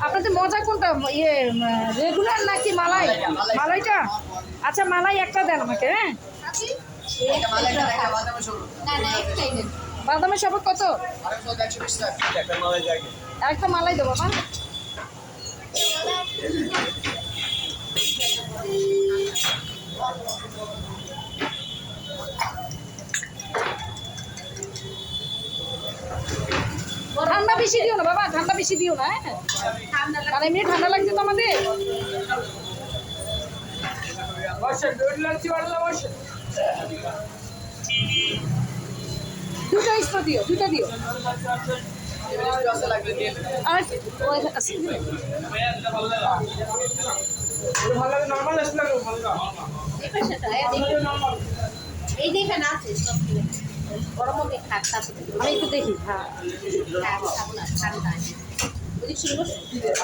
আপনাদের মজা কোনটা ইয়ে রেগুলার নাকি মালাই? মালাইটা আচ্ছা, মালাই একটা দেন আমাকে। হ্যাঁ, বাদামের শরবত কত? একটা মালাই দেবো মা। ঠান্ডা বেশি দিও না বাবা, ঠান্ডা বেশি দিও না। হ্যাঁ, কারণ এমনি ঠান্ডা লাগছে তো আমাদের। দুটো স্ট্র দিও, দুটো দিও। আর আছে। এই যে এখানে আছে সব গরম মধ্যে খাক আমি একটু দেখি। হ্যাঁ, ঠান্ডা